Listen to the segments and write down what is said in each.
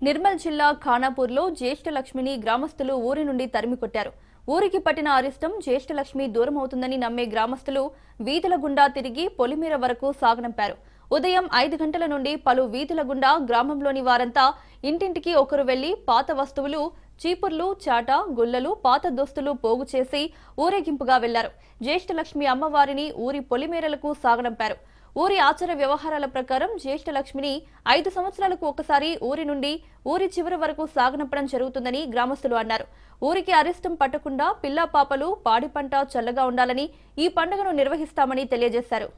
నిర్మల్ జిల్లా ఖానాపూర్లో జ్యేష్ఠలక్ష్మిని గ్రామస్తులు ఊరి నుండి తరిమికొట్టారు. ఊరికి పట్టిన అరిష్టం జ్యేష్ఠలక్ష్మి దూరమవుతుందని నమ్మే గ్రామస్తులు వీధుల గుండా తిరిగి పొలిమేర వరకు సాగనంపారు. ఉదయం 5 గంటల నుండి పలు వీధుల గుండా గ్రామంలోని వారంతా ఇంటింటికి ఒకరు వెళ్లి పాత వస్తువులు, చీపుర్లు, చాట, గుల్లలు, పాత దుస్తులు పోగు చేసి ఊరేగింపుగా వెళ్లారు. జ్యేష్ఠలక్ష్మి అమ్మవారిని ఊరి పొలిమేరలకు సాగనంపారు. ఊరి ఆచార వ్యవహారాల ప్రకారం జ్యేష్ఠలక్ష్మిని 5 సంవత్సరాలకు ఒకసారి ఊరి నుండి ఊరి చివరి వరకు సాగనంపడం జరుగుతుందని గ్రామస్తులు అన్నారు. ఊరికి అరిష్టం పట్టకుండా పిల్లా పాపలు, పాడి పంట చల్లగా ఉండాలని ఈ పండుగను నిర్వహిస్తామని తెలియజేశారు.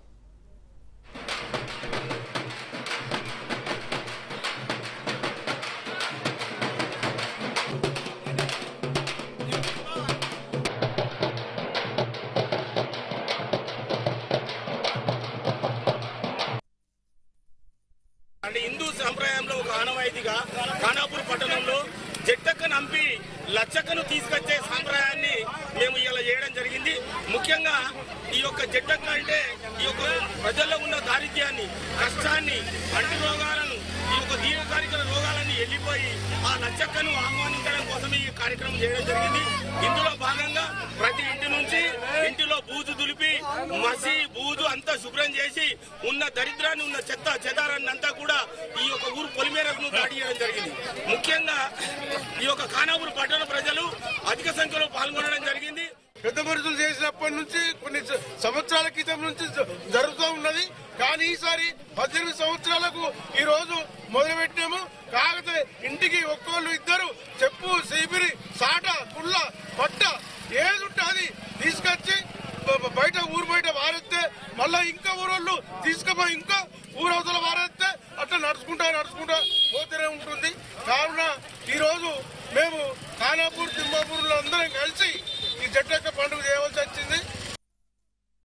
అంటే హిందూ సంప్రదాయంలో ఒక ఆనవాయితీగా ఖానాపూర్ పట్టణంలో జట్టక్క నంపి లచ్చక్కను తీసుకొచ్చే సాంప్రదాయాన్ని మేము ఇలా చేయడం జరిగింది. ముఖ్యంగా ఈ యొక్క జట్టక్క అంటే ఈ యొక్క ప్రజల్లో ఉన్న దారిద్ర్యాన్ని, కష్టాన్ని, అంటు రోగాలను, ఈ యొక్క దీర్ఘకాలిక రోగాలన్నీ వెళ్ళిపోయి ఆ లచ్చక్కను ఆహ్వానించడం కోసం ఈ కార్యక్రమం చేయడం జరిగింది. ఇందులో భాగంగా ప్రతి ఇంటి నుంచి ఇంటిలో బూజు దులిపి మసి బూజు అంతా శుభ్రం చేసి ఉన్న దరిద్రాన్ని, ఉన్న చెత్త చెదారాన్ని అంతా కూడా ఈ యొక్క ఊరు పొలిమేరకు దాడి చేయడం జరిగింది. ముఖ్యంగా ఈ యొక్క ఖానాపూర్ పట్టణ ప్రజలు అధిక సంఖ్యలో పాల్గొనడం జరిగింది. పెద్ద మనుషులు చేసినప్పటి నుంచి కొన్ని సంవత్సరాల క్రితం నుంచి జరుగుతూ ఉన్నది. కానీ ఈసారి 18 సంవత్సరాలకు ఈ రోజు మొదలుపెట్టాము. కాకపోతే ఇంటికి ఒక్కోళ్ళు ఇద్దరు చెప్పు, సీపిరి, సాట, కుళ్ళ, పట్ట ఏది ఉంటే అది తీసుకొచ్చి బయట ఊరు బయట వారెత్తే మళ్ళా ఇంకా ఊరోళ్ళు తీసుకుపోయి ఇంకా ఊరవతల వారెత్తే అట్లా నడుచుకుంటా పోతూనే ఉంటుంది. కావున ఈ రోజు మేము ఖానాపూర్, తిమ్మాపూర్లో అందరం కలిసి ఈ జట్టక్క